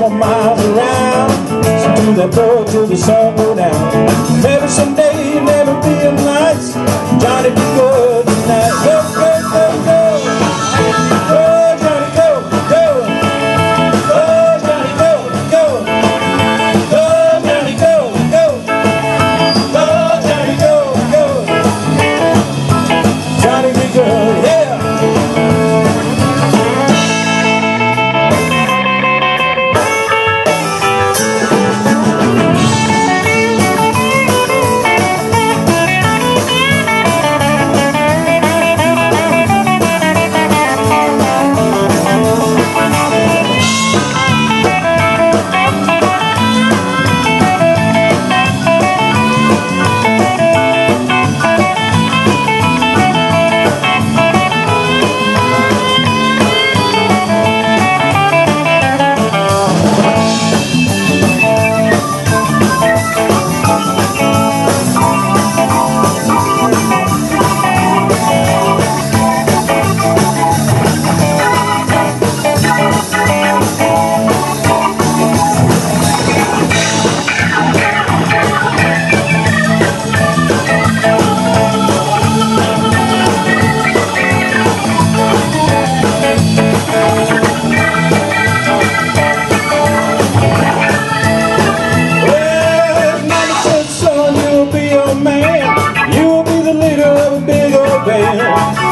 more miles around. So do that boy till the sun go down. Maybe someday you'll never be a nice Johnny, be good tonight. Go, go, go, go. Oh, Johnny, go, go. Oh, Johnny, go, go. Oh, Johnny, go, go. Oh, Johnny, go, go. Johnny, be good, yeah.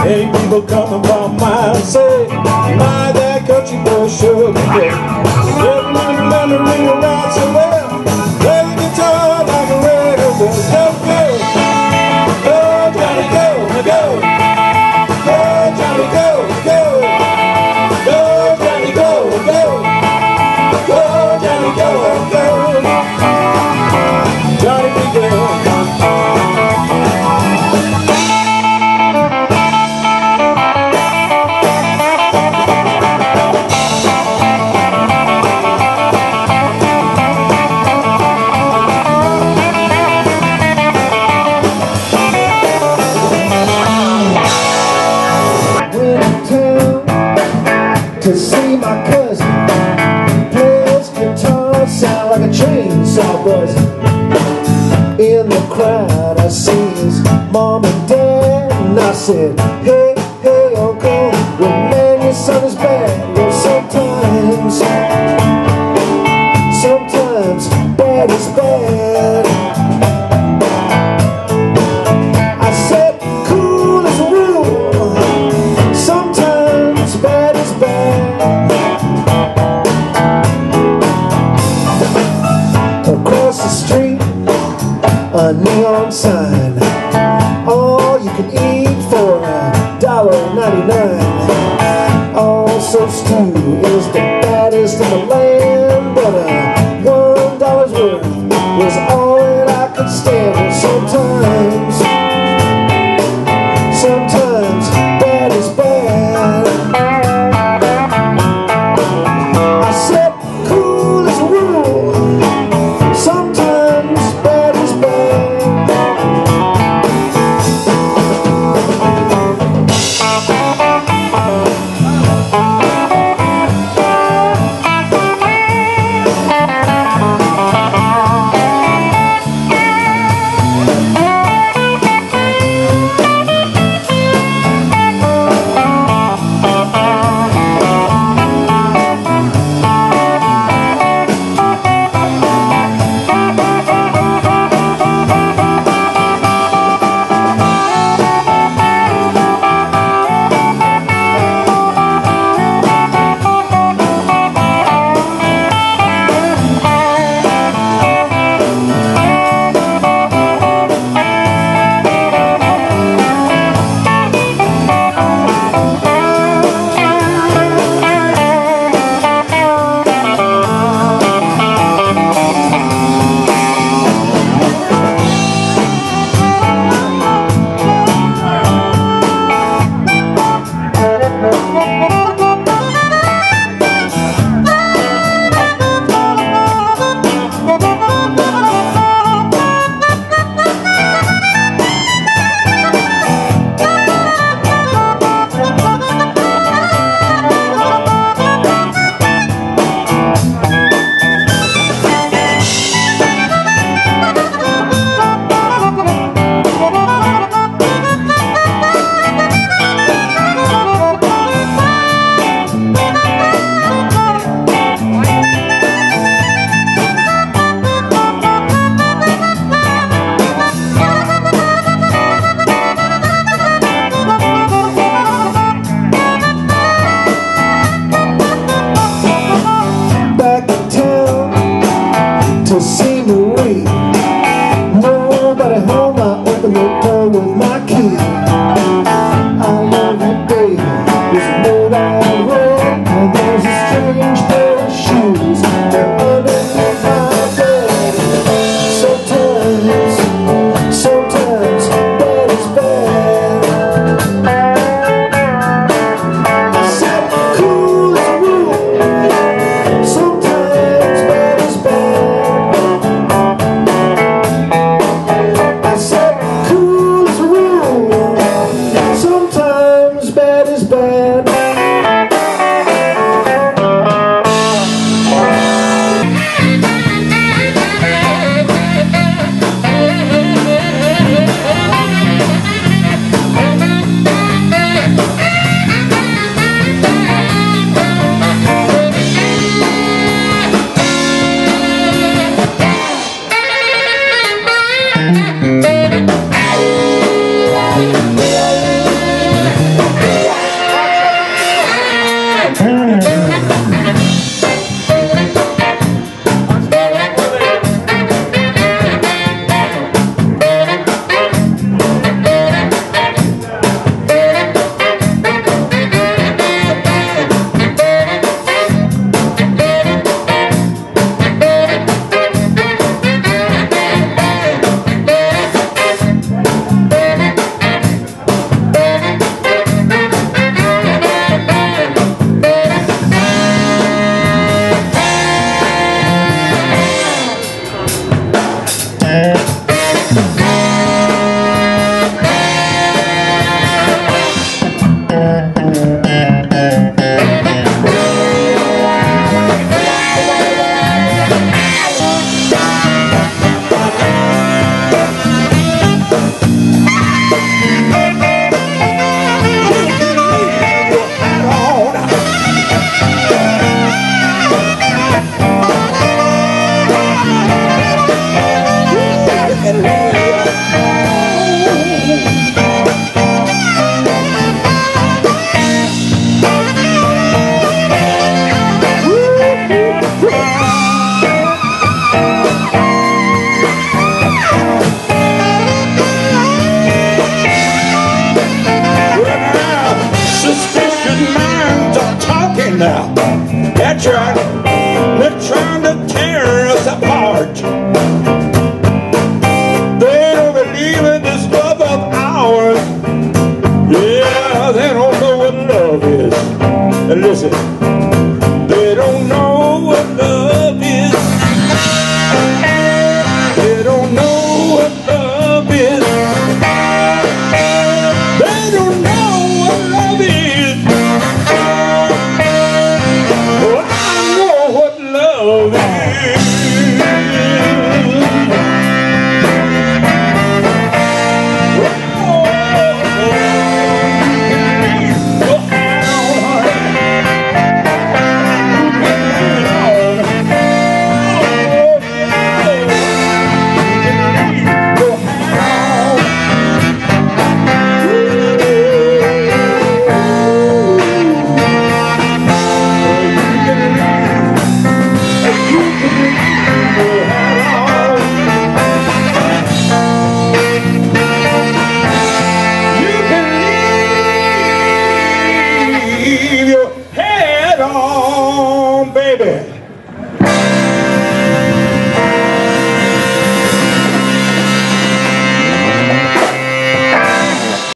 Hey, people coming from miles say, my, that country boy sure be good. Everyone learn to ring around so well. Play the guitar like a regular does. Go, go. Oh, Johnny, go, go. Oh, Johnny, go, go. Oh, Johnny, go, go. Oh, Johnny, go, go. Johnny, be good. To see my cousin, he plays guitar, sound like a chainsaw buzzing. In the crowd I see his mom and dad, and I said, hey, hey, uncle, well, man, your son is bad. Well, sometimes bad is bad. I said, cool as a rule, sometimes bad is bad. Across the street, a neon sign, all you can eat for $1.99. Also stew is the baddest in the land, but $1 worth was all that I could stand. And sometimes bad is bad. I said cool as a rule, sometimes bad is bad. We're trying